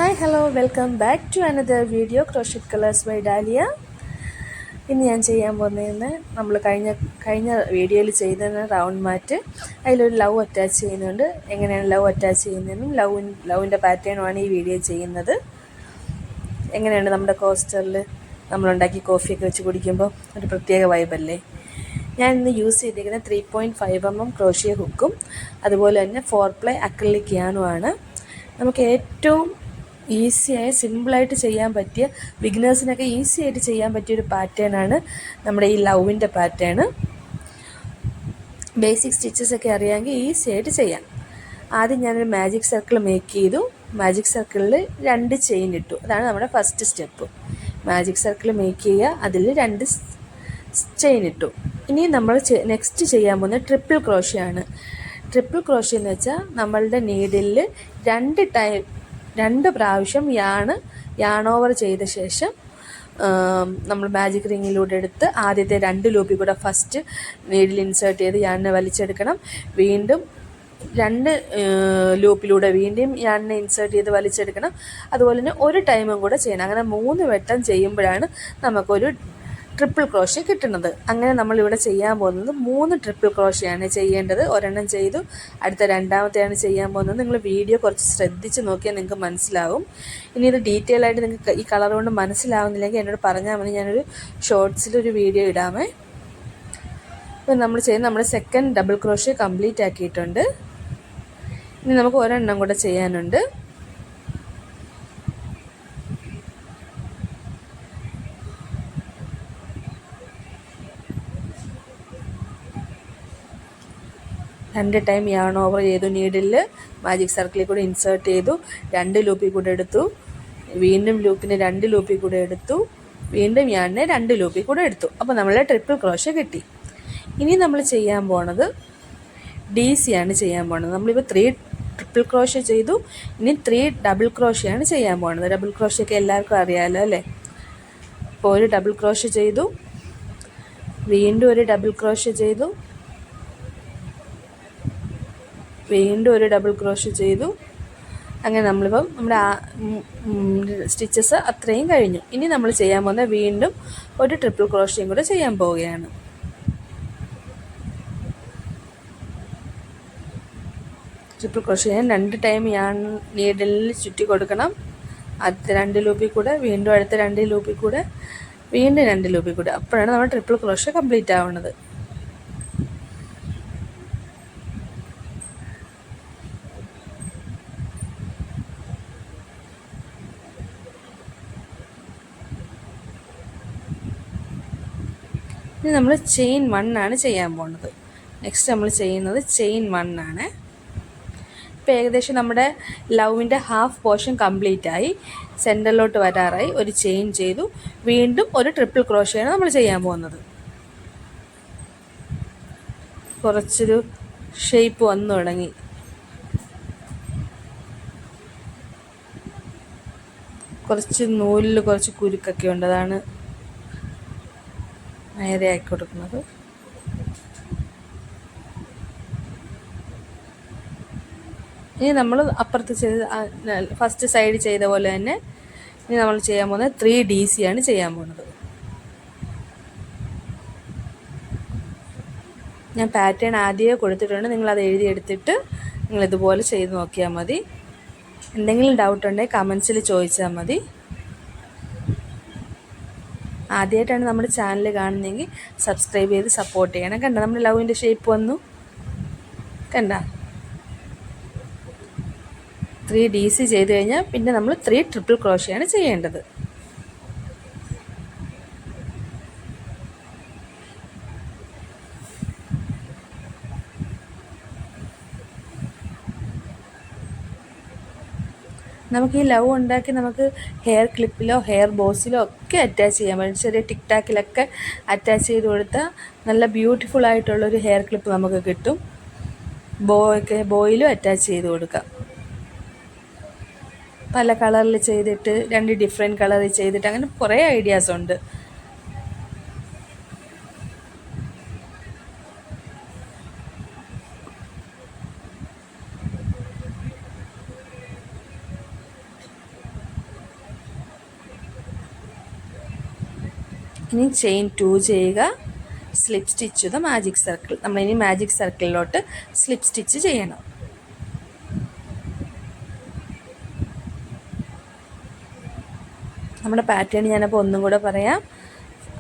Hi hello welcome back to another video crochet colours by Dahlia. ഇന്ന് ഞാൻ ചെയ്യാൻ പോകുന്നതെന്ന് നമ്മൾ കഴിഞ്ഞ വീഡിയോയിൽ ചെയ്തതിന് റൗണ്ട് മാറ്റ്. അതിലൊരു ലവ് അറ്റാച്ച് ചെയ്യുന്നുണ്ട്. എങ്ങനെയാണ് ലവ് അറ്റാച്ച് ചെയ്യുന്നതെന്നും ലവിൻ്റെ പാറ്റേണുമാണ് ഈ വീഡിയോ ചെയ്യുന്നത്. എങ്ങനെയാണ് നമ്മുടെ കോസ്റ്ററിൽ നമ്മളുണ്ടാക്കി കോഫിയൊക്കെ വെച്ച് കുടിക്കുമ്പോൾ ഒരു പ്രത്യേക വൈബല്ലേ. ഞാൻ ഇന്ന് യൂസ് ചെയ്തിരിക്കുന്നത് 3.5 mm ക്രോഷ്യ ഹുക്കും അതുപോലെ തന്നെ 4 പ്ലൈ അക്രിലിക് യാനുമാണ്. നമുക്ക് ഏറ്റവും ഈസിയായി സിമ്പിളായിട്ട് ചെയ്യാൻ പറ്റിയ, ബിഗിനേഴ്സിനൊക്കെ ഈസി ആയിട്ട് ചെയ്യാൻ പറ്റിയൊരു പാറ്റേണാണ് നമ്മുടെ ഈ ലവിൻ്റെ പാറ്റേൺ. ബേസിക് സ്റ്റിച്ചസൊക്കെ അറിയാമെങ്കിൽ ഈസി ആയിട്ട് ചെയ്യാം. ആദ്യം ഞാനൊരു മാജിക് സർക്കിൾ മേക്ക് ചെയ്തു. മാജിക് സർക്കിളിൽ 2 ചെയിൻ ഇട്ടു. അതാണ് നമ്മുടെ first step. Magic circle make ചെയ്യുക, അതിൽ 2 ചെയിൻ ഇട്ടു. ഇനി നമ്മൾ നെക്സ്റ്റ് ചെയ്യാൻ പോകുന്നത് ട്രിപ്പിൾ ക്രോഷ്യാണ്. ട്രിപ്പിൾ ക്രോഷ്യ എന്ന് വെച്ചാൽ നമ്മളുടെ നീഡിലിൽ 2 പ്രാവശ്യം യാൺ ഓവർ ചെയ്ത ശേഷം നമ്മൾ മാജിക് റിങ്ങിലൂടെ എടുത്ത് ആദ്യത്തെ 2 ലൂപ്പിൽ കൂടെ ഫസ്റ്റ് നീഡിൽ ഇൻസേർട്ട് ചെയ്ത് യാണിനെ വലിച്ചെടുക്കണം. വീണ്ടും 2 ലൂപ്പിലൂടെ വീണ്ടും യാണിനെ ഇൻസേർട്ട് ചെയ്ത് വലിച്ചെടുക്കണം. അതുപോലെ തന്നെ ഒരു ടൈമും കൂടെ ചെയ്യണം. അങ്ങനെ 3 വട്ടം ചെയ്യുമ്പോഴാണ് നമുക്കൊരു ട്രിപ്പിൾ ക്രോഷ്യ കിട്ടുന്നത്. അങ്ങനെ നമ്മളിവിടെ ചെയ്യാൻ പോകുന്നത് 3 ട്രിപ്പിൾ ക്രോഷ്യയാണ് ചെയ്യേണ്ടത്. ഒരെണ്ണം ചെയ്തു, അടുത്ത രണ്ടാമത്തെയാണ് ചെയ്യാൻ പോകുന്നത്. നിങ്ങൾ വീഡിയോ കുറച്ച് ശ്രദ്ധിച്ച് നോക്കിയാൽ നിങ്ങൾക്ക് മനസ്സിലാവും. ഇനി ഇത് ഡീറ്റെയിൽ ആയിട്ട് നിങ്ങൾക്ക് ഈ കളർ കൊണ്ട് മനസ്സിലാവുന്നില്ലെങ്കിൽ എന്നോട് പറഞ്ഞാൽ മതി, ഞാനൊരു ഷോർട്സിലൊരു വീഡിയോ ഇടാമേ. ഇപ്പം നമ്മൾ ചെയ്യുന്നത് നമ്മുടെ സെക്കൻഡ് ഡബിൾ ക്രോഷ്യ കംപ്ലീറ്റ് ആക്കിയിട്ടുണ്ട്. ഇനി നമുക്ക് ഒരെണ്ണം കൂടെ ചെയ്യാനുണ്ട്. രണ്ട് ടൈം യാൺ ഓവർ ചെയ്തു. നീഡിൽ മാജിക് സർക്കിളിൽ കൂടെ ഇൻസേർട്ട് ചെയ്തു, 2 ലൂപ്പിൽ കൂടെ എടുത്തു, വീണ്ടും ലൂപ്പിന് 2 ലൂപ്പിൽ കൂടെ എടുത്തു, വീണ്ടും യാണിനെ 2 ലൂപ്പിൽ കൂടെ എടുത്തു. അപ്പോൾ നമ്മളെ ട്രിപ്പിൾ ക്രോഷ്യ കിട്ടി. ഇനി നമ്മൾ ചെയ്യാൻ പോണത് DC ആണ് ചെയ്യാൻ പോണത്. നമ്മളിപ്പോൾ 3 ട്രിപ്പിൾ ക്രോഷ്യ ചെയ്തു, ഇനി 3 ഡബിൾ ക്രോഷ്യയാണ് ചെയ്യാൻ പോണത്. ഡബിൾ ക്രോഷ്യയൊക്കെ എല്ലാവർക്കും അറിയാമല്ലോ അല്ലേ. ഇപ്പോൾ ഒരു ഡബിൾ ക്രോഷ്യ ചെയ്തു, വീണ്ടും ഒരു ഡബിൾ ക്രോഷ്യ ചെയ്തു, വീണ്ടും ഒരു ഡബിൾ ക്രോഷ്യ ചെയ്തു. അങ്ങനെ നമ്മളിപ്പം നമ്മുടെ സ്റ്റിച്ചസ് അത്രയും കഴിഞ്ഞു. ഇനി നമ്മൾ ചെയ്യാൻ പോകുന്നത് വീണ്ടും ഒരു ട്രിപ്പിൾ ക്രോഷ്യയും കൂടെ ചെയ്യാൻ പോവുകയാണ്. ട്രിപ്പിൾ ക്രോഷ്യ 2 ടൈം നീഡിലിൽ ചുറ്റി കൊടുക്കണം. അടുത്ത 2 ലൂപ്പിൽ കൂടെ, വീണ്ടും അടുത്ത 2 ലൂപ്പിൽ കൂടെ, വീണ്ടും 2 ലൂപ്പിൽ കൂടെ. അപ്പോഴാണ് നമ്മൾ ട്രിപ്പിൾ ക്രോഷ്യ കംപ്ലീറ്റ് ആവുന്നത്. ഇനി നമ്മൾ ചെയിൻ 1 ആണ് ചെയ്യാൻ പോകുന്നത്. നെക്സ്റ്റ് നമ്മൾ ചെയ്യുന്നത് ചെയിൻ 1 ആണ്. ഇപ്പോൾ ഏകദേശം നമ്മുടെ ലവിൻ്റെ ഹാഫ് പോർഷൻ കംപ്ലീറ്റ് ആയി, സെൻറ്ററിലോട്ട് വരാറായി. ഒരു ചെയിൻ ചെയ്തു, വീണ്ടും ഒരു ട്രിപ്പിൾ ക്രോഷ്യയാണ് നമ്മൾ ചെയ്യാൻ പോകുന്നത്. കുറച്ചൊരു ഷേപ്പ് വന്നു തുടങ്ങി. കുറച്ച് നൂലിൽ കുറച്ച് കുരുക്കൊക്കെ ഉണ്ട്, അതാണ് നേരെ ആക്കി കൊടുക്കുന്നത്. ഇനി നമ്മൾ അപ്പുറത്ത് ഫസ്റ്റ് സൈഡ് ചെയ്ത പോലെ തന്നെ ഇനി നമ്മൾ ചെയ്യാൻ പോകുന്നത് 3 DC ആണ് ചെയ്യാൻ പോകുന്നത്. ഞാൻ പാറ്റേൺ ആദ്യമേ കൊടുത്തിട്ടുണ്ട്, നിങ്ങളത് എഴുതിയെടുത്തിട്ട് നിങ്ങളിതുപോലെ ചെയ്ത് നോക്കിയാൽ മതി. എന്തെങ്കിലും ഡൗട്ട് ഉണ്ടെങ്കിൽ കമൻസിൽ ചോദിച്ചാൽ മതി. ആദ്യമായിട്ടാണ് നമ്മുടെ ചാനൽ കാണുന്നതെങ്കിൽ സബ്സ്ക്രൈബ് ചെയ്ത് സപ്പോർട്ട് ചെയ്യണം. കണ്ട നമ്മുടെ ലവിൻ്റെ ഷേപ്പ് വന്നു, കണ്ട. 3 DC ചെയ്ത് കഴിഞ്ഞാൽ പിന്നെ നമ്മൾ 3 ട്രിപ്പിൾ ക്രോഷ്യയാണ് ചെയ്യേണ്ടത്. നമുക്ക് ഈ ലവ് ഉണ്ടാക്കി നമുക്ക് ഹെയർ ക്ലിപ്പിലോ ഹെയർ ബോസിലോ ഒക്കെ അറ്റാച്ച് ചെയ്യാൻ പറ്റും. ചെറിയ ടിക് ടാക്കിലൊക്കെ അറ്റാച്ച് ചെയ്ത് കൊടുത്താൽ നല്ല ബ്യൂട്ടിഫുൾ ആയിട്ടുള്ളൊരു ഹെയർ ക്ലിപ്പ് നമുക്ക് കിട്ടും. ബോയിലും അറ്റാച്ച് ചെയ്ത് കൊടുക്കാം. പല കളറിൽ ചെയ്തിട്ട് 2 ഡിഫറെൻറ്റ് കളറിൽ ചെയ്തിട്ട് അങ്ങനെ കുറേ ഐഡിയാസ് ഉണ്ട്. ഇനി ചെയിൻ 2 ചെയ്യുക, സ്ലിപ്പ് സ്റ്റിച്ച് ചെയ്ത് മാജിക് സർക്കിൾ. നമ്മളിനി മാജിക് സർക്കിളിലോട്ട് സ്ലിപ്പ് സ്റ്റിച്ച് ചെയ്യണം. നമ്മുടെ പാറ്റേൺ ഞാനപ്പോൾ ഒന്നും കൂടെ പറയാം.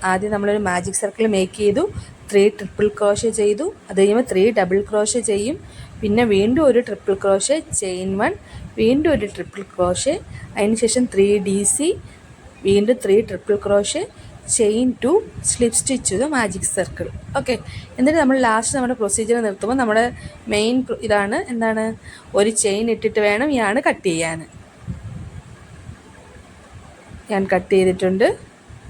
ആദ്യം നമ്മളൊരു മാജിക് സർക്കിൾ മേക്ക് ചെയ്തു, 3 ട്രിപ്പിൾ ക്രോഷേ ചെയ്തു, അത് കഴിയുമ്പോൾ 3 ഡബിൾ ക്രോഷേ ചെയ്യും, പിന്നെ വീണ്ടും ഒരു ട്രിപ്പിൾ ക്രോഷേ, ചെയിൻ 1, വീണ്ടും ഒരു ട്രിപ്പിൾ ക്രോഷേ, അതിനുശേഷം 3 DC, വീണ്ടും 3 triple crochet, chain 2, slip stitch ചെയ്തു മാജിക് സർക്കിൾ. ഓക്കെ, എന്നിട്ട് നമ്മൾ ലാസ്റ്റ് നമ്മുടെ പ്രൊസീജിയർ നിർത്തുമ്പോൾ നമ്മുടെ മെയിൻ ഇതാണ് എന്താണ്, ഒരു ചെയിൻ ഇട്ടിട്ട് വേണം യാണ് കട്ട് ചെയ്യാൻ. ഞാൻ കട്ട് ചെയ്തിട്ടുണ്ട്.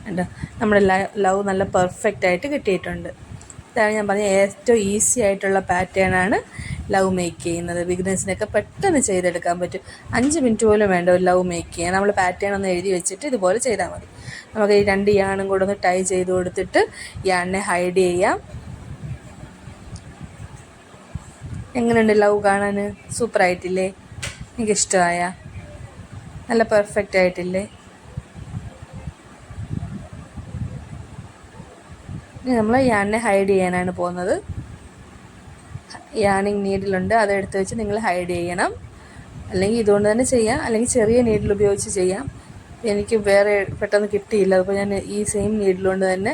കണ്ടോ, നമ്മുടെ ലവ് നല്ല പെർഫെക്റ്റ് ആയിട്ട് കിട്ടിയിട്ടുണ്ട്. ഇതാണ് ഞാൻ പറഞ്ഞ ഏറ്റവും ഈസി ആയിട്ടുള്ള പാറ്റേൺ ആണ് ലവ് മേക്ക് ചെയ്യുന്നത്. ബിഗിനേഴ്സിനൊക്കെ പെട്ടെന്ന് ചെയ്തെടുക്കാൻ പറ്റും. 5 മിനിറ്റ് പോലും വേണ്ട ഒരു ലവ് മേക്ക് ചെയ്യാൻ. നമ്മൾ പാറ്റേൺ ഒന്ന് എഴുതി വെച്ചിട്ട് ഇതുപോലെ ചെയ്താൽ മതി. നമുക്ക് ഈ 2 യാണും കൂടെ ഒന്ന് ടൈ ചെയ്ത് കൊടുത്തിട്ട് യാണിനെ ഹൈഡ് ചെയ്യാം. എങ്ങനെയുണ്ട് ലവ് കാണാൻ? സൂപ്പറായിട്ടില്ലേ? എനിക്കിഷ്ടമായ, നല്ല പെർഫെക്റ്റ് ആയിട്ടില്ലേ? ഇനി നമ്മൾ യാണിനെ ഹൈഡ് ചെയ്യാനാണ് പോകുന്നത്. യാണിങ് നീഡിലുണ്ട്, അതെടുത്ത് വെച്ച് നിങ്ങൾ ഹൈഡ് ചെയ്യണം. അല്ലെങ്കിൽ ഇതുകൊണ്ട് തന്നെ ചെയ്യാം, അല്ലെങ്കിൽ ചെറിയ നീഡിൽ ഉപയോഗിച്ച് ചെയ്യാം. എനിക്ക് വേറെ പെട്ടെന്ന് കിട്ടിയില്ല, അപ്പോൾ ഞാൻ ഈ സെയിം നീഡിലുകൊണ്ട് തന്നെ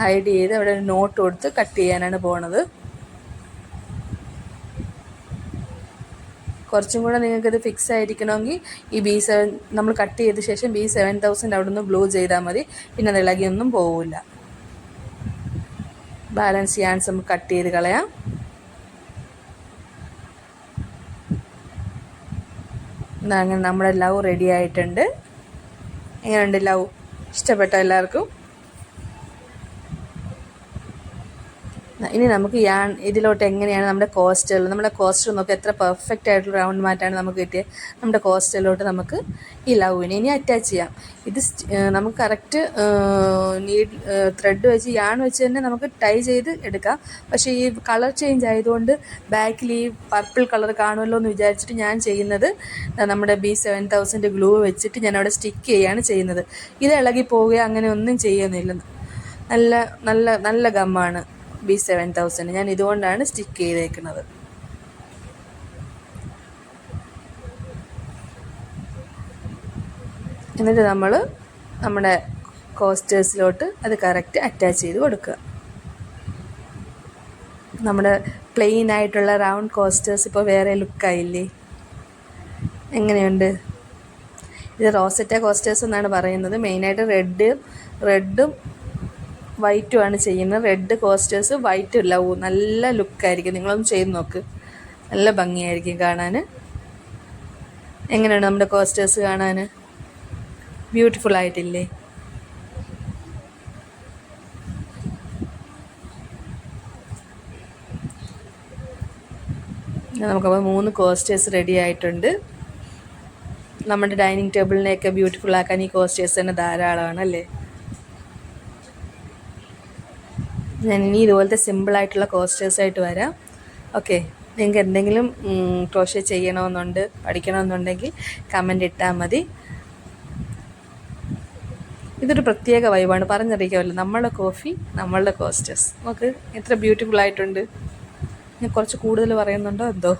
ഹൈഡ് ചെയ്ത് അവിടെ ഒരു നോട്ട് കൊടുത്ത് കട്ട് ചെയ്യാനാണ് പോണത്. കുറച്ചും കൂടെ നിങ്ങൾക്കത് ഫിക്സ് ആയിരിക്കണമെങ്കിൽ ഈ B7 നമ്മൾ കട്ട് ചെയ്ത ശേഷം B7000 അവിടെ നിന്ന് ഗ്ലൂ ചെയ്താൽ മതി. പിന്നെ അത് ഇളകിയൊന്നും പോവില്ല. ബാലൻസ് യാൻസ് നമുക്ക് കട്ട് ചെയ്ത് കളയാം. അങ്ങനെ നമ്മുടെ ലവ് റെഡി ആയിട്ടുണ്ട്. എങ്ങനെയുണ്ട് ലവ്? ഇഷ്ടപ്പെട്ടോ എല്ലാവർക്കും? ഇനി നമുക്ക് ഇതിലോട്ട് എങ്ങനെയാണ് നമ്മുടെ കോസ്റ്റർ നോക്കി എത്ര പെർഫെക്റ്റ് ആയിട്ടുള്ള റൗണ്ട് മാറ്റാണ് നമുക്ക് കിട്ടിയത്. നമ്മുടെ കോസ്റ്ററിലോട്ട് നമുക്ക് ഈ ലവിനെ ഇനി അറ്റാച്ച് ചെയ്യാം. ഇത് നമുക്ക് കറക്റ്റ് ത്രെഡ് വെച്ച് വെച്ച് തന്നെ നമുക്ക് ടൈ ചെയ്ത് എടുക്കാം. പക്ഷേ ഈ കളർ ചേഞ്ച് ആയതുകൊണ്ട് ബാക്കിൽ ഈ പർപ്പിൾ കളർ കാണുമല്ലോ എന്ന് വിചാരിച്ചിട്ട് ഞാൻ ചെയ്യുന്നത് നമ്മുടെ B7000 ഗ്ലൂ വെച്ചിട്ട് ഞാൻ അവിടെ സ്റ്റിക്ക് ചെയ്യുകയാണ് ചെയ്യുന്നത്. ഇത് ഇളകി പോവുകയോ അങ്ങനെ ഒന്നും ചെയ്യുന്നില്ല. നല്ല നല്ല നല്ല ഗമ്മാണ് B7000. ഞാൻ ഇതുകൊണ്ടാണ് സ്റ്റിക്ക് ചെയ്തേക്കുന്നത്. എന്നിട്ട് നമ്മൾ നമ്മുടെ കോസ്റ്റേഴ്സിലോട്ട് അത് കറക്റ്റ് അറ്റാച്ച് ചെയ്ത് കൊടുക്കുക. നമ്മുടെ പ്ലെയിൻ ആയിട്ടുള്ള റൗണ്ട് കോസ്റ്റേഴ്സ് ഇപ്പോൾ വേറെ ലുക്കായില്ലേ? എങ്ങനെയുണ്ട്? ഇത് റോസറ്റ കോസ്റ്റേഴ്സ് എന്നാണ് പറയുന്നത്. മെയിനായിട്ട് റെഡും വൈറ്റുമാണ് ചെയ്യുന്നത്. Red coasters, white love. നല്ല ലുക്കായിരിക്കും. നിങ്ങളൊന്ന് ചെയ്ത് നോക്ക്, നല്ല ഭംഗിയായിരിക്കും കാണാൻ. എങ്ങനെയാണ് നമ്മുടെ കോസ്റ്റേഴ്സ് കാണാൻ? ബ്യൂട്ടിഫുൾ ആയിട്ടില്ലേ? നമുക്കപ്പോൾ 3 കോസ്റ്റേഴ്സ് റെഡി ആയിട്ടുണ്ട്. നമ്മുടെ ഡൈനിങ് ടേബിളിനെയൊക്കെ ബ്യൂട്ടിഫുൾ ആക്കാൻ ഈ കോസ്റ്റേഴ്സ് തന്നെ ധാരാളമാണ് അല്ലേ? ഞാൻ ഇനി ഇതുപോലത്തെ സിമ്പിളായിട്ടുള്ള കോസ്റ്റേഴ്സായിട്ട് വരാം. ഓക്കെ, നിങ്ങൾക്ക് എന്തെങ്കിലും ക്രോഷേ ചെയ്യണമെന്നുണ്ട്, പഠിക്കണമെന്നുണ്ടെങ്കിൽ കമൻ്റ് ഇട്ടാൽ മതി. ഇതൊരു പ്രത്യേക വൈബാണ്, പറഞ്ഞറിയിക്കാമല്ലോ. നമ്മളുടെ കോഫി, നമ്മളുടെ കോസ്റ്റേഴ്സ്. നമുക്ക് എത്ര ബ്യൂട്ടിഫുൾ ആയിട്ടുണ്ട്. ഞാൻ കുറച്ച് കൂടുതൽ പറയുന്നുണ്ടോ എന്തോ?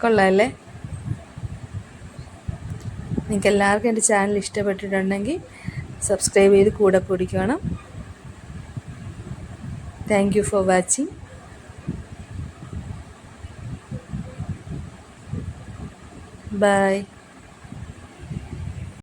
കൊള്ളാമല്ലേ? നിങ്ങൾക്ക് എല്ലാവർക്കും എൻ്റെ ചാനൽ ഇഷ്ടപ്പെട്ടിട്ടുണ്ടെങ്കിൽ സബ്സ്ക്രൈബ് ചെയ്ത് കൂടെ പിടിക്കണം. Thank you for watching. By.